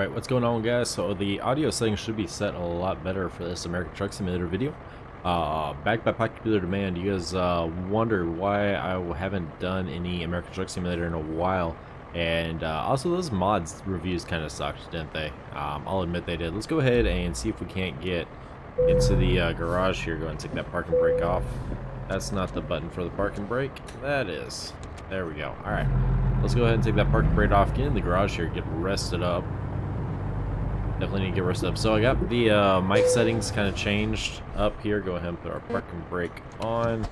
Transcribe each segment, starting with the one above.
Alright, what's going on, guys? So the audio settings should be set a lot better for this American Truck Simulator video. Backed by popular demand, you guys wonder why I haven't done any American Truck Simulator in a while. And also those mods reviews kind of sucked, didn't they? I'll admit they did. Let's go ahead and see if we can't get into the garage here. Go ahead and take that parking brake off. That's not the button for the parking brake. That is. There we go. Alright. Let's go ahead and take that parking brake off, get in the garage here, get rested up. Definitely need to get rested up. So I got the mic settings kind of changed up here. Go ahead and put our parking brake on.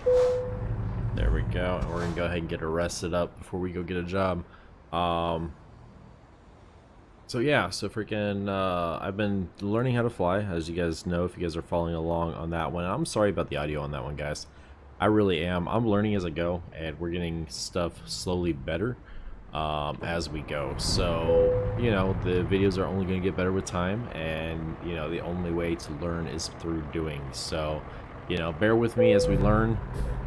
There we go. And we're going to go ahead and get rested up before we go get a job. So yeah, so freaking, I've been learning how to fly, as you guys know, if you guys are following along on that one. I'm sorry about the audio on that one, guys. I really am. I'm learning as I go, and we're getting stuff slowly better as we go. So, you know, the videos are only going to get better with time, and, you know, the only way to learn is through doing. So, you know, bear with me as we learn,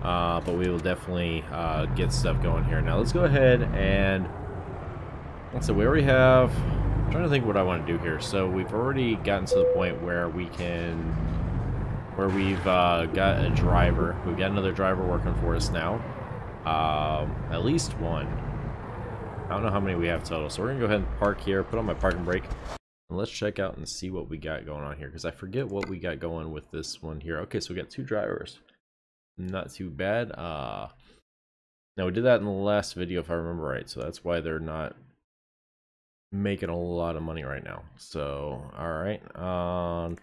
but we will definitely get stuff going here. Now, let's go ahead and, so we already have, I'm trying to think what I want to do here. So, we've already gotten to the point where we can, where we've got a driver. We've got another driver working for us now. At least one. I don't know how many we have total. So we're going to go ahead and park here, put on my parking brake. And let's check out and see what we got going on here. Because I forget what we got going with this one here. Okay, so we got two drivers. Not too bad. Now we did that in the last video if I remember right. So that's why they're not making a lot of money right now. So, alright.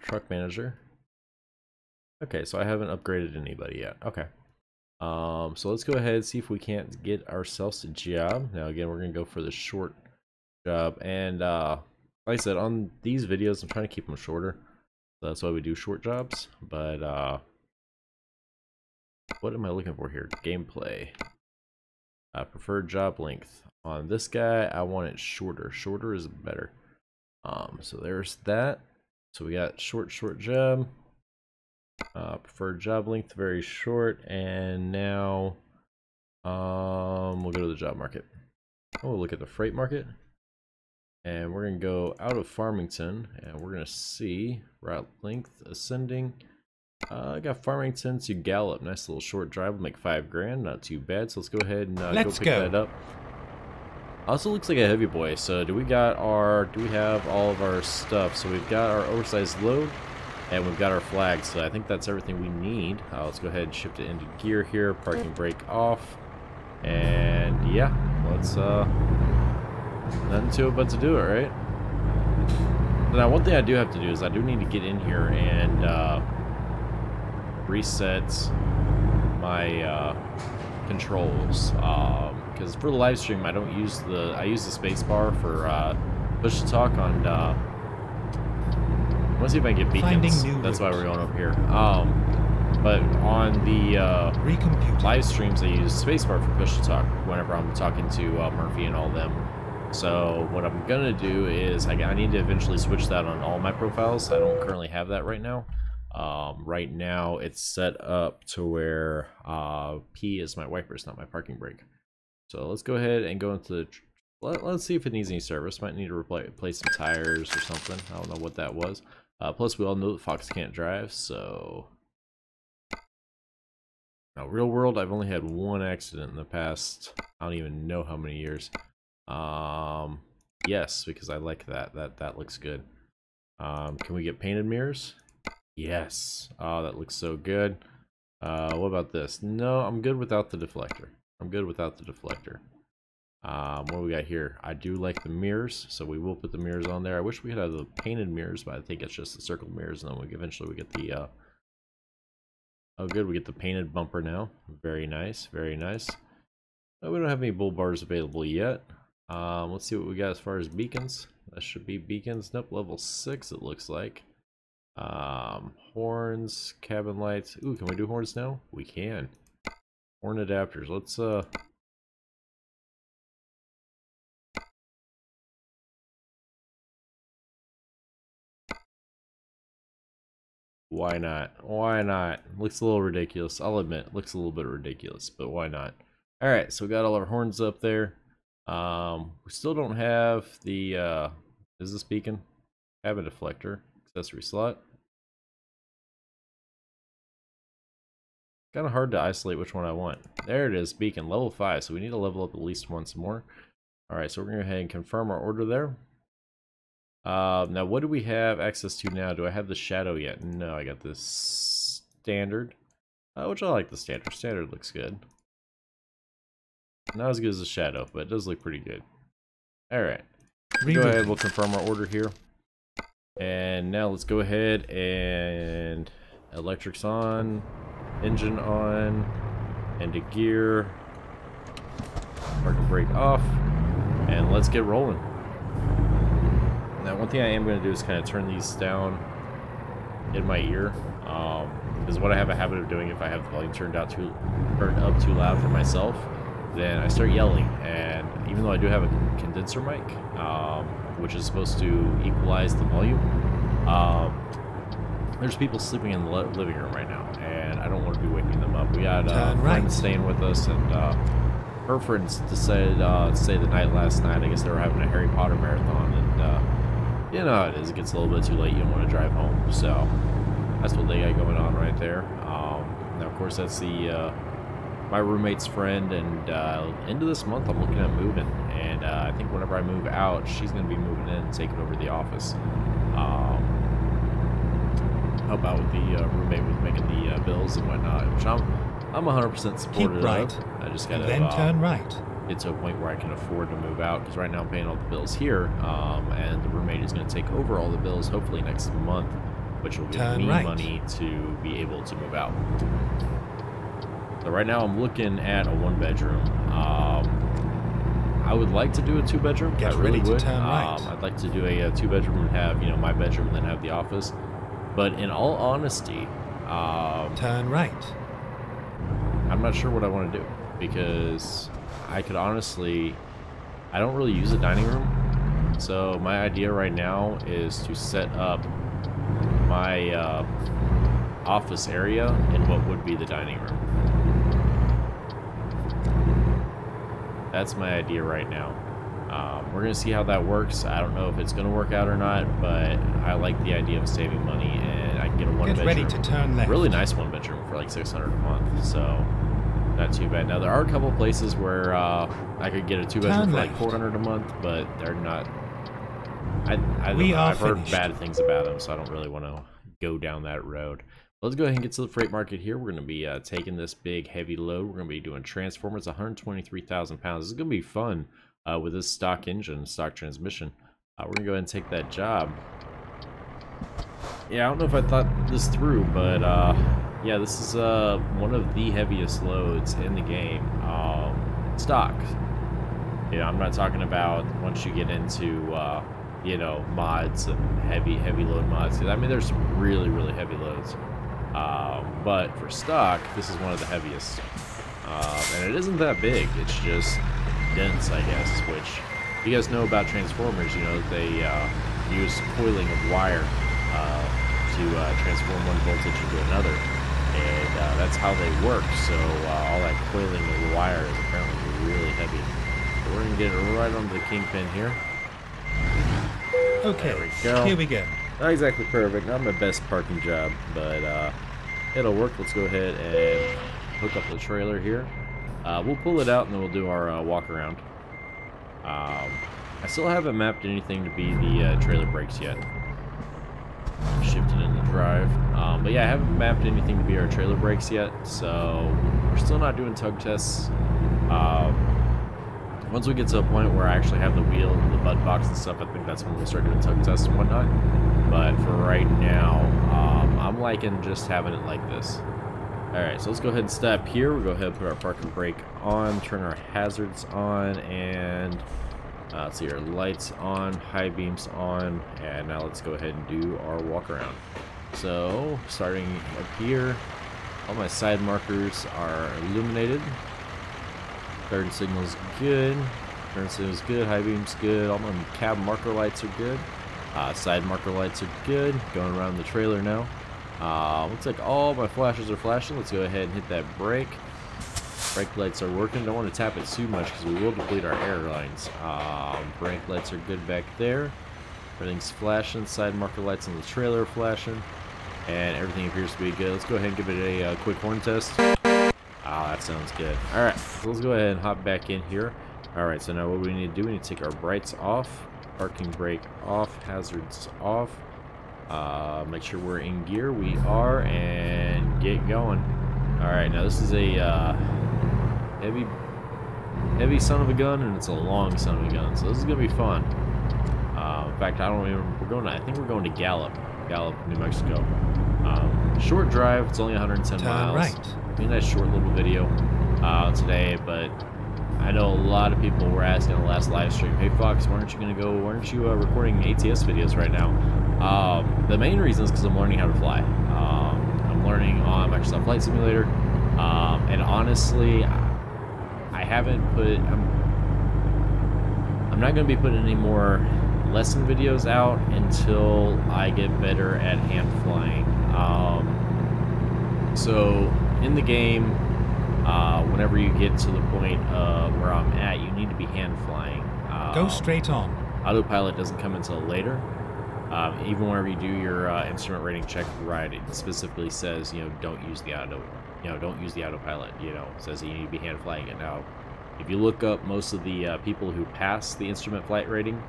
Truck manager. Okay, so I haven't upgraded anybody yet. Okay. So let's go ahead and see if we can't get ourselves a job. Now again, we're gonna go for the short job, and like I said, on these videos I'm trying to keep them shorter, so that's why we do short jobs. But what am I looking for here? Gameplay, preferred job length. On this guy I want it shorter. Shorter is better. So there's that. So we got short job. Preferred job length, very short, and now we'll go to the job market. We'll look at the freight market, and we're gonna go out of Farmington, and we're gonna see route length ascending. I got Farmington to Gallup, nice little short drive, will make 5 grand, not too bad. So let's go ahead and go pick that up. Also looks like a heavy boy. So do we have all of our stuff? So we've got our oversized load. And we've got our flag, so I think that's everything we need. Let's go ahead and shift it into gear here, parking brake off. And yeah, let's, nothing to it but to do it, right? Now, one thing I do have to do is I do need to get in here and reset my controls. Because for the live stream, I don't use I use the space bar for push to talk on let's see if I can get beacons. That's why we're going up here. But on the live streams, I use spacebar for push to talk whenever I'm talking to Murphy and all them. So what I'm gonna do is I need to eventually switch that on all my profiles. I don't currently have that right now. Right now it's set up to where P is my wipers, not my parking brake. So let's go ahead and go into the. Let's see if it needs any service. Might need to replace some tires or something. I don't know what that was. Plus, we all know that Fox can't drive, so... Now, real world, I've only had one accident in the past, I don't even know how many years. Yes, because I like that. That looks good. Can we get painted mirrors? Yes. Oh, that looks so good. What about this? No, I'm good without the deflector. What do we got here? I do like the mirrors, so we will put the mirrors on there. I wish we could have the painted mirrors, but I think it's just the circle mirrors, and then eventually we get the oh good, we get the painted bumper now. Very nice, very nice. We don't have any bull bars available yet. Let's see what we got as far as beacons. That should be beacons. Nope, level 6 it looks like. Horns, cabin lights. Ooh, can we do horns now? We can. Horn adapters. Let's why not? Why not? Looks a little ridiculous. I'll admit, looks a little bit ridiculous, but why not? Alright, so we got all our horns up there. We still don't have the Is this beacon? Cabin deflector. Accessory slot. Kind of hard to isolate which one I want. There it is, beacon, level 5. So we need to level up at least once more. Alright, so we're going to go ahead and confirm our order there. Now, what do we have access to now? Do I have the shadow yet? No, I got this standard. Which I like the standard. Standard looks good. Not as good as the shadow, but it does look pretty good. Alright. Go ahead, we'll confirm our order here. And now let's go ahead and electrics on. Engine on, into gear, parking brake off, and let's get rolling. Now, one thing I am going to do is kind of turn these down in my ear, because what I have a habit of doing if I have the volume turned up too loud for myself, then I start yelling. And even though I do have a condenser mic, which is supposed to equalize the volume, there's people sleeping in the living room right now, and I don't want to be waking them up. We had friends staying with us, and her friends decided to stay the night last night. I guess they were having a Harry Potter marathon, and you know how it is. It gets a little bit too late. You don't want to drive home, so that's what they got going on right there. Now, of course, that's the my roommate's friend, and end of this month I'm looking at moving, and I think whenever I move out, she's going to be moving in and taking over the office. Help out with the roommate with making the bills and whatnot, which I'm 100% supportive of. I just gotta turn right. Get to a point where I can afford to move out, because right now I'm paying all the bills here, and the roommate is going to take over all the bills hopefully next month, which will give me money to be able to move out. So right now I'm looking at a 1-bedroom. I would like to do a 2-bedroom. I really would. I'd like to do a 2-bedroom and have, you know, my bedroom and then have the office. But in all honesty, turn right. I'm not sure what I want to do, because I could honestly, I don't really use a dining room. So my idea right now is to set up my office area in what would be the dining room. That's my idea right now. We're going to see how that works. I don't know if it's going to work out or not, but I like the idea of saving money, and I can get a 1-bedroom. Get ready to turn left. Really nice 1-bedroom for like $600 a month, so not too bad. Now, there are a couple places where I could get a 2-bedroom for like $400 a month, but they're not. I've heard bad things about them, so I don't really want to go down that road. Let's go ahead and get to the freight market here. We're going to be taking this big, heavy load. We're going to be doing transformers, 123,000 pounds. This is going to be fun. With this stock engine, stock transmission. We're going to go ahead and take that job. Yeah, I don't know if I thought this through, but yeah, this is one of the heaviest loads in the game. Stock. Yeah, I'm not talking about once you get into, you know, mods and heavy load mods. I mean, there's some really, really heavy loads. But for stock, this is one of the heaviest. And it isn't that big. It's just dense, I guess, which you guys know about transformers. You know, they use coiling of wire to transform one voltage into another, and that's how they work. So all that coiling of wire is apparently really heavy. So we're gonna get it right onto the kingpin here. Okay, there we go. Here we go. Not exactly perfect, not my best parking job, but it'll work. Let's go ahead and hook up the trailer here. We'll pull it out and then we'll do our walk around. I still haven't mapped anything to be the trailer brakes yet. Shifted in the drive. But yeah, I haven't mapped anything to be our trailer brakes yet, so we're still not doing tug tests. Once we get to a point where I actually have the wheel and the bud box and stuff, I think that's when we'll start doing tug tests and whatnot. But for right now, I'm liking just having it like this. Alright, so let's go ahead and stop here. We'll go ahead and put our parking brake on, turn our hazards on, and let's see, our lights on, high beams on, and now let's go ahead and do our walk around. So, starting up here, all my side markers are illuminated. Turn signal's good, turn signal's good, high beam's good, all my cab marker lights are good, side marker lights are good. Going around the trailer now. Looks like all my flashes are flashing. Let's go ahead and hit that brake. Brake lights are working. Don't want to tap it too much because we will deplete our air lines. Brake lights are good back there. Everything's flashing. Side marker lights on the trailer are flashing. And everything appears to be good. Let's go ahead and give it a quick horn test. Ah, that sounds good. Alright, so let's go ahead and hop back in here. Alright, so now what we need to do, we need to take our brights off. Parking brake off. Hazards off. Make sure we're in gear. We are. And get going. Alright, now this is a heavy son of a gun, and it's a long son of a gun, so this is gonna be fun. In fact, I don't even. I think we're going to Gallup, New Mexico. Short drive. It's only 110 miles. Right. Be a nice short little video today, but I know a lot of people were asking on the last live stream, "Hey Fox, why aren't you gonna go? Why aren't you recording ATS videos right now?" The main reason is because I'm learning how to fly. I'm learning on Microsoft Flight Simulator, and honestly, I haven't put. I'm not going to be putting any more lesson videos out until I get better at hand flying. So in the game, whenever you get to the point of where I'm at, you need to be hand flying. Go straight on. Autopilot doesn't come until later. Even whenever you do your instrument rating check ride, it specifically says, don't use the don't use the autopilot. It says that you need to be hand flying it. Now, if you look up most of the people who pass the instrument flight rating,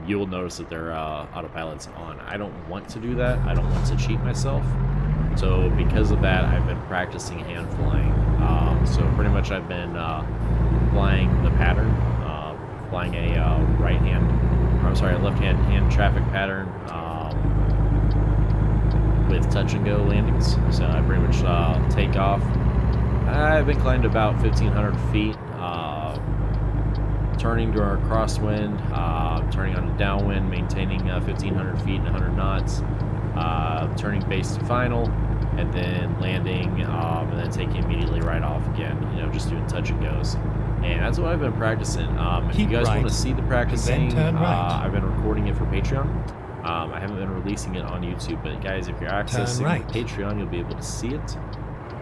you will notice that their autopilot's on. I don't want to do that. I don't want to cheat myself. So because of that, I've been practicing hand flying. So pretty much I've been flying the pattern, flying a left-hand hand traffic pattern with touch and go landings. So I pretty much take off. I've been climbing about 1,500 feet, turning during a crosswind, turning on a downwind, maintaining 1,500 feet and 100 knots, turning base to final, and then landing, and then taking immediately right off again. Just doing touch and goes. And that's what I've been practicing. If you guys want to see the practicing, I've been recording it for Patreon. I haven't been releasing it on YouTube, but guys, if you're accessing Patreon, you'll be able to see it.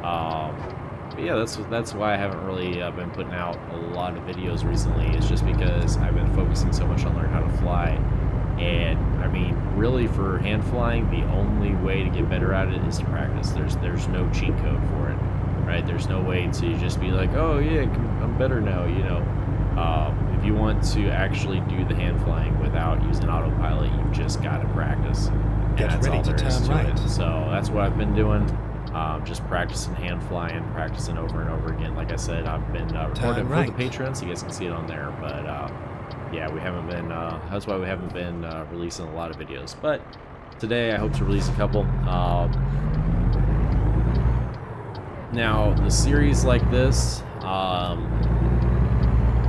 But yeah, that's why I haven't really been putting out a lot of videos recently. It's just because I've been focusing so much on learning how to fly. And I mean, really, for hand flying, the only way to get better at it is to practice. There's no cheat code for it, right? There's no way to just be like, oh yeah, I'm better now. If you want to actually do the hand flying without using autopilot, you've just got to practice. And that's all there is to it. So that's what I've been doing. Just practicing hand flying, practicing over and over again. Like I said, I've been recording for the Patreon, so you guys can see it on there. But yeah, we haven't been. That's why we haven't been releasing a lot of videos. But today, I hope to release a couple. Now, the series like this,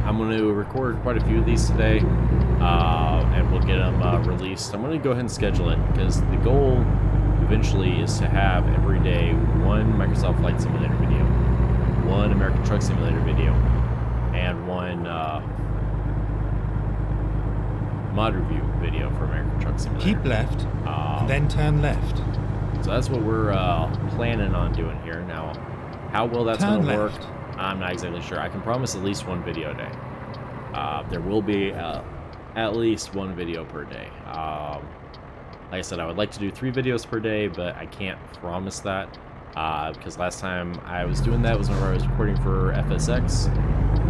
I'm going to record quite a few of these today, and we'll get them released. I'm going to go ahead and schedule it because the goal eventually is to have every day one Microsoft Flight Simulator video, one American Truck Simulator video, and one mod review video for American Truck Simulator. Keep left, and then turn left. So that's what we're planning on doing here. Now, how well that's going to work, I'm not exactly sure. I can promise at least one video a day. There will be at least one video per day. Like I said, I would like to do 3 videos per day, but I can't promise that because last time I was doing that was whenever I was recording for FSX,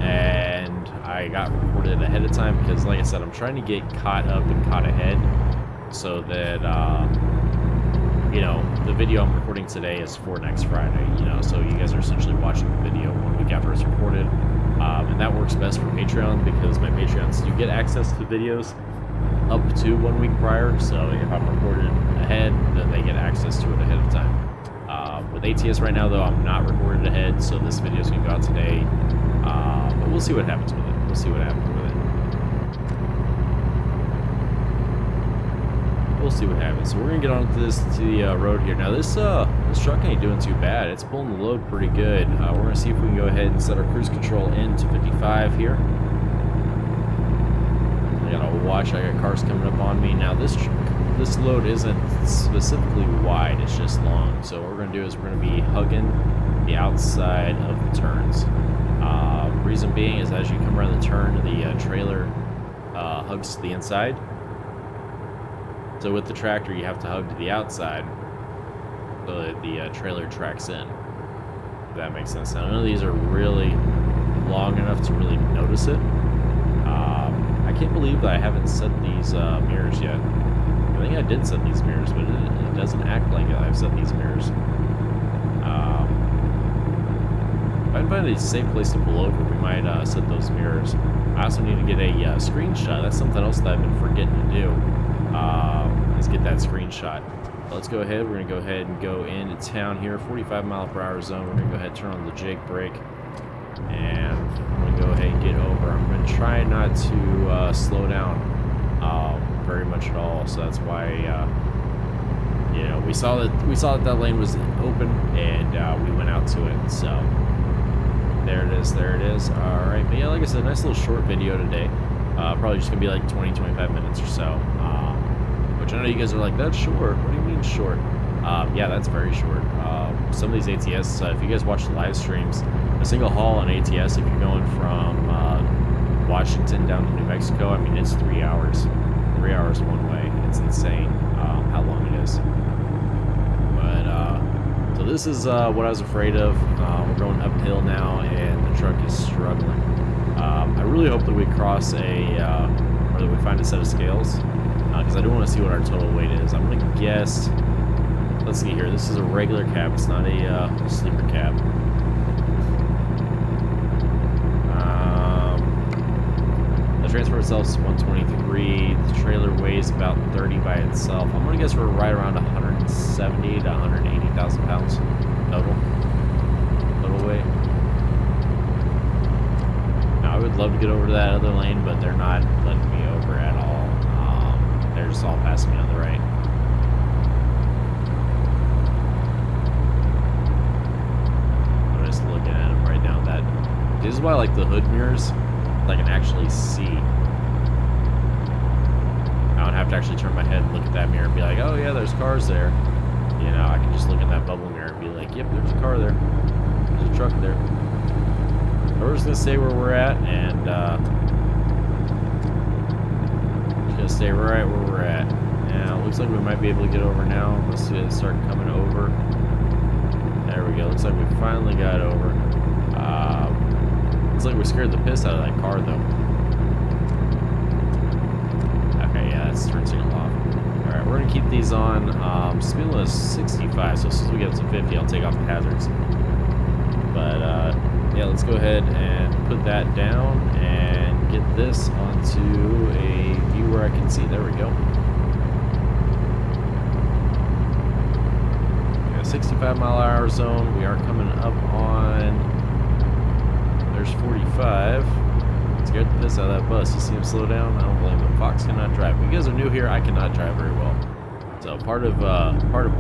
and I got recorded ahead of time because, like I said, I'm trying to get caught up and caught ahead so that, the video I'm recording today is for next Friday, so you guys are essentially watching the video 1 week after it's recorded, and that works best for Patreon because my Patreons do get access to videos up to 1 week prior, so if I'm recorded ahead, then they get access to it ahead of time. With ATS right now, though, I'm not recorded ahead, so this video is going to go out today, but we'll see what happens with it. We'll see what happens with it. We'll see what happens. So we're going to get onto the road here. Now, this truck ain't doing too bad. It's pulling the load pretty good. We're going to see if we can go ahead and set our cruise control into 55 here. Watch, I got cars coming up on me. Now this load isn't specifically wide, it's just long. So what we're going to do is we're going to be hugging the outside of the turns. Reason being is as you come around the turn, the trailer hugs to the inside. So with the tractor, you have to hug to the outside so that the trailer tracks in. If that makes sense. Now, none of these are really long enough to really notice it. I can't believe that I haven't set these mirrors yet. I think I did set these mirrors, but it doesn't act like I've set these mirrors. If I can find a safe place to pull over, we might set those mirrors. I also need to get a screenshot. That's something else that I've been forgetting to do, is get that screenshot. But let's go ahead. We're going to go ahead and go into town here, 45-mile-per-hour zone. We're going to go ahead and turn on the Jake brake. And I'm going to go ahead and get over. I'm going to try not to slow down very much at all. So that's why, you know, we saw that lane was open, and we went out to it. So there it is. There it is. All right. But yeah, like I said, nice little short video today. Probably just going to be like 20-25 minutes or so. Which I know you guys are like, that's short. What do you mean short? Yeah, that's very short. Some of these ATS, if you guys watch the live streams, a single haul on ATS, if you're going from Washington down to New Mexico, I mean, it's 3 hours. 3 hours one way. It's insane how long it is. But, so this is what I was afraid of. We're going uphill now, and the truck is struggling. I really hope that we cross or that we find a set of scales, because I do want to see what our total weight is. I'm going to guess, let's see here, this is a regular cab, it's not a sleeper cab. The transport itself is 123, the trailer weighs about 30 by itself. I'm going to guess we're right around 170 to 180,000 pounds total weight. Now, I would love to get over to that other lane, but they're not letting me over at all. They're just all passing me on the right. I'm just looking at them right now. This is why I like the hood mirrors. I can actually see. I don't have to actually turn my head and look at that mirror and be like, oh yeah, there's cars there. You know, I can just look in that bubble mirror and be like, yep, there's a car there. There's a truck there. We're just gonna stay where we're at, and just gonna stay right where we're at. Now, looks like we might be able to get over now. Let's see it start coming over. There we go. Looks like we finally got over. Looks like we scared the piss out of that car, though. Okay, yeah, that's turn signal off. Alright, we're gonna keep these on. Speed limit is 65, so as soon as we get up to 50, I'll take off the hazards. But, yeah, let's go ahead and put that down and get this onto a view where I can see. There we go. Yeah, 65-mile-per-hour zone. We are coming up on. There's 45. Scared the piss out of that bus. You see him slow down? I don't blame him. Fox cannot drive. If you guys are new here, I cannot drive very well. So part of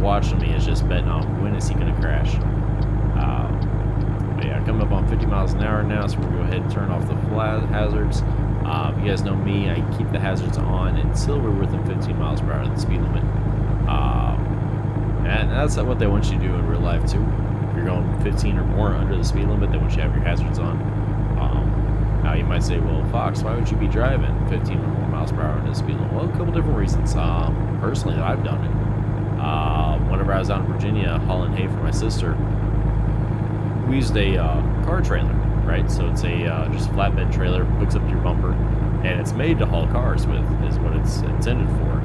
watching me is just betting on when is he going to crash. But yeah, coming up on 50 miles an hour now, so we're going to go ahead and turn off the hazards. If you guys know me, I keep the hazards on until we're within 15 miles per hour of the speed limit. And that's what they want you to do in real life too. If you're going 15 or more under the speed limit, they want you to have your hazards on. Now you might say, well, Fox, why would you be driving 15 or more miles per hour under the speed limit? Well, a couple different reasons. Personally, I've done it. Whenever I was out in Virginia hauling hay for my sister, we used a car trailer, right? So it's a just a flatbed trailer, hooks up to your bumper, and it's made to haul cars with, is what it's intended for.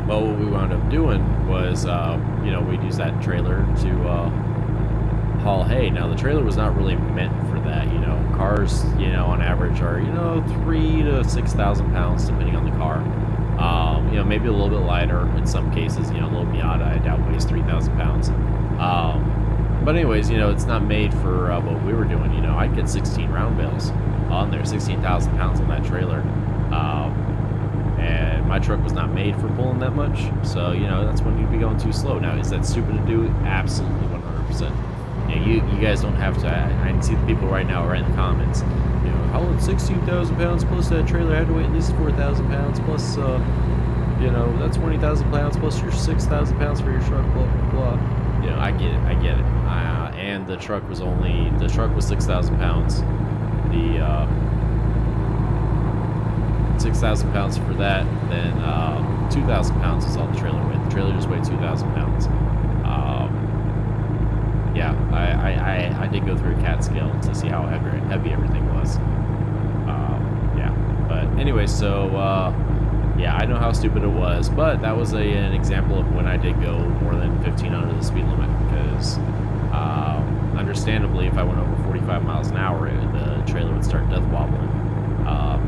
Well, what we wound up doing was, you know, we'd use that trailer to haul hay. Now, the trailer was not really meant for that, you know. Cars, you know, on average are, you know, 3,000 to 6,000 pounds, depending on the car. You know, maybe a little bit lighter in some cases. You know, a little Miata, I doubt weighs 3,000 pounds. But anyways, you know, it's not made for what we were doing. You know, I'd get 16 round bales on there, 16,000 pounds on that trailer. And my truck was not made for pulling that much. So, you know, that's when you'd be going too slow. Now, is that stupid to do? Absolutely, 100%. You know, you guys don't have to. I can see the people right now right in the comments. You know, hauling 16,000 pounds plus that trailer had to weigh at least 4,000 pounds plus, you know, that's 20,000 pounds plus your 6,000 pounds for your truck, blah, blah, blah. You know, I get it. And the truck was 6,000 pounds. 6,000 pounds for that, then 2,000 pounds is all the trailer weight. The trailer just weighed 2,000 pounds. Yeah, I did go through a CAT scale to see how heavy everything was. Yeah, but anyway, so yeah, I know how stupid it was, but that was an example of when I did go more than 15 under the speed limit, because understandably, if I went over 45 miles an hour, the trailer would start death wobbling.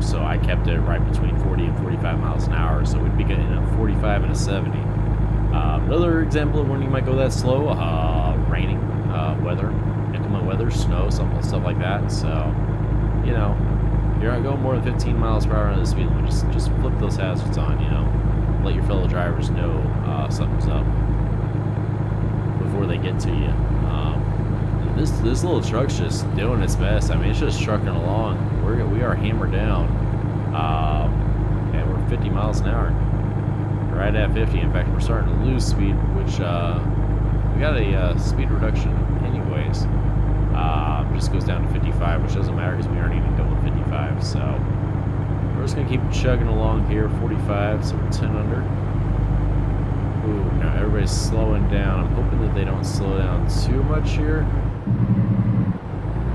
So I kept it right between 40 and 45 miles an hour, so we'd be getting a 45 and a 70. Another example of when you might go that slow, raining, weather, inclement weather, snow, stuff like that. So, you know, you're not going more than 15 miles per hour on the speed limit. Just flip those hazards on, you know. Let your fellow drivers know something's up before they get to you. This little truck's just doing its best. I mean, it's just trucking along. We are hammered down, and we're 50 miles an hour. Right at 50. In fact, we're starting to lose speed, which we got a speed reduction anyways. Just goes down to 55, which doesn't matter because we aren't even going 55. So we're just gonna keep chugging along here. 45, so we're 10 under. Ooh, now everybody's slowing down. I'm hoping that they don't slow down too much here.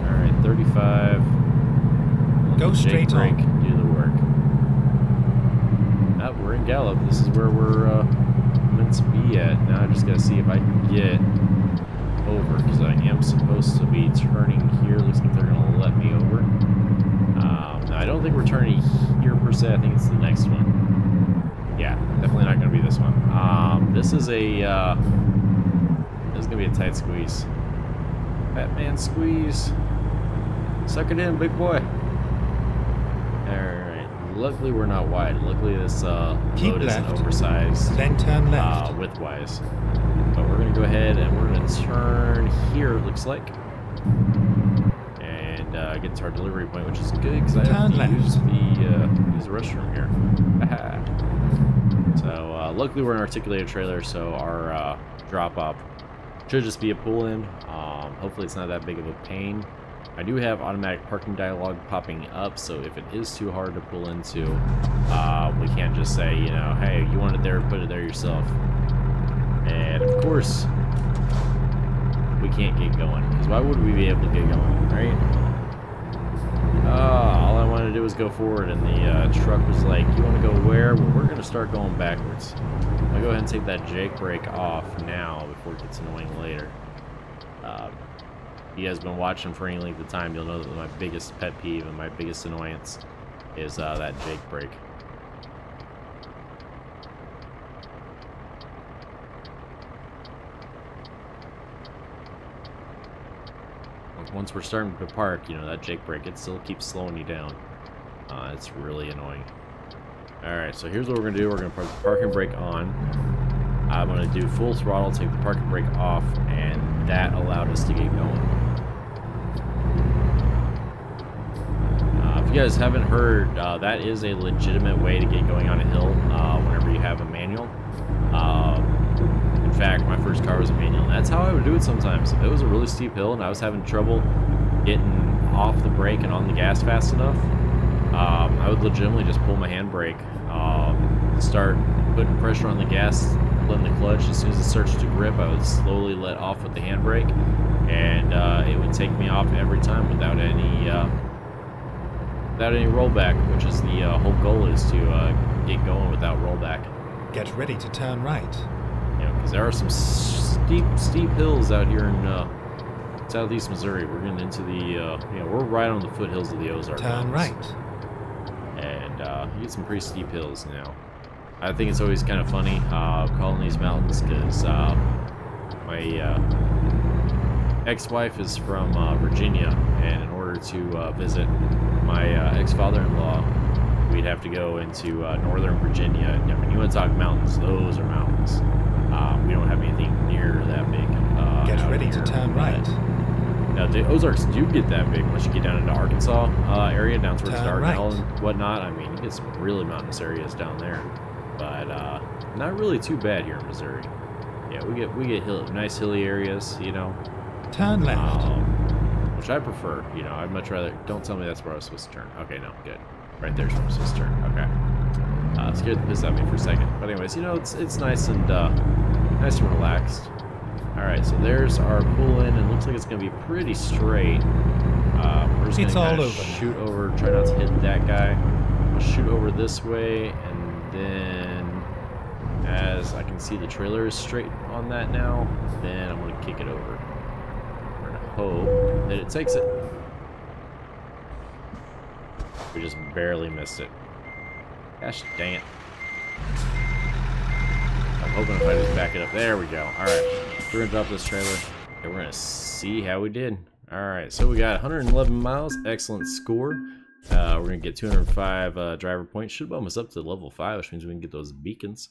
All right, 35. Go straight brake, on. do the work. We're in Gallup. This is where we're meant to be at. Now I just gotta see if I can get over, because I am supposed to be turning here. Looks like they're gonna let me over. No, I don't think we're turning here per se. I think it's the next one. Yeah, definitely not gonna be this one. This is gonna be a tight squeeze. Batman squeeze. Suck it in, big boy. Luckily, we're not wide. Luckily, this load isn't oversized. Then turn left. Width-wise. But we're going to go ahead and we're going to turn here, it looks like. And get to our delivery point, which is good because I have to use the restroom here. So, luckily, we're an articulated trailer, so our drop-off should just be a pull-in. Hopefully, it's not that big of a pain. I do have automatic parking dialog popping up, so if it is too hard to pull into, we can't just say, you know, hey, you want it there, put it there yourself. And of course, we can't get going, because why would we be able to get going, right? All I wanted to do was go forward, and the truck was like, you want to go where? Well, we're going to start going backwards. I'll go ahead and take that Jake brake off now before it gets annoying later. If you guys have been watching for any length of time, you'll know that my biggest pet peeve and my biggest annoyance is that Jake brake. Once we're starting to park, you know, that Jake brake, it still keeps slowing you down. It's really annoying. Alright, so here's what we're going to do. We're going to put the parking brake on. I'm going to do full throttle, take the parking brake off, and that allowed us to get going. If you guys haven't heard, that is a legitimate way to get going on a hill whenever you have a manual. In fact, my first car was a manual, and that's how I would do it sometimes. If it was a really steep hill and I was having trouble getting off the brake and on the gas fast enough, I would legitimately just pull my handbrake, start putting pressure on the gas, letting the clutch. As soon as it starts to grip, I would slowly let off with the handbrake, and it would take me off every time without any rollback, which is the whole goal, is to get going without rollback. Get ready to turn right. You know, because there are some steep hills out here in southeast Missouri. We're getting into the, you know, we're right on the foothills of the Ozark Turn Mountains. right. And you get some pretty steep hills now. I think it's always kind of funny calling these mountains, because my ex-wife is from Virginia, and in order to visit my ex-father-in-law, we'd have to go into northern Virginia. I mean, you want to talk mountains, those are mountains. We don't have anything near that big. Get ready to turn right. Now, the Ozarks do get that big once you get down into Arkansas area, down towards Dardanelle and whatnot. I mean, you get some really mountainous areas down there, but not really too bad here in Missouri. Yeah, we get nice hilly areas, you know. Turn left. Which I prefer. You know, I'd much rather. Don't tell me that's where I was supposed to turn. Okay, no, good. Right there's where I'm supposed to turn. Okay. Scared the piss out of me for a second. But anyways, you know, it's nice and nice and relaxed. Alright, so there's our pull in, and looks like it's gonna be pretty straight. We're just gonna shoot over, try not to hit that guy. I'll shoot over this way, and then as I can see the trailer is straight on that now, then I'm gonna kick it over. We're gonna hope that it takes it. We just barely missed it. Gosh dang it. I'm hoping if I just back it up. There we go. Alright. We're gonna drop this trailer. And we're gonna see how we did. Alright, so we got 111 miles. Excellent score. We're gonna get 205 driver points. Should bump us up to level 5, which means we can get those beacons.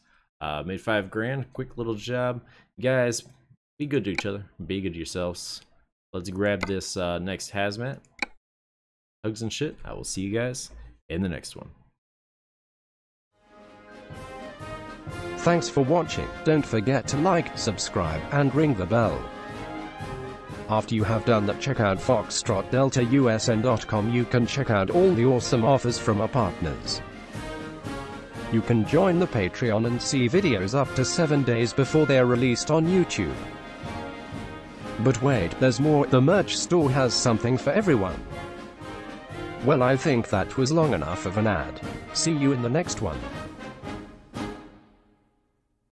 Made 5 grand. Quick little job. Guys, be good to each other. Be good to yourselves. Let's grab this next hazmat. Hugs and shit. I will see you guys in the next one. Thanks for watching. Don't forget to like, subscribe, and ring the bell. After you have done that, check out foxtrotdeltausn.com. You can check out all the awesome offers from our partners. You can join the Patreon and see videos up to 7 days before they're released on YouTube. But wait, there's more. The merch store has something for everyone. Well, I think that was long enough of an ad. See you in the next one.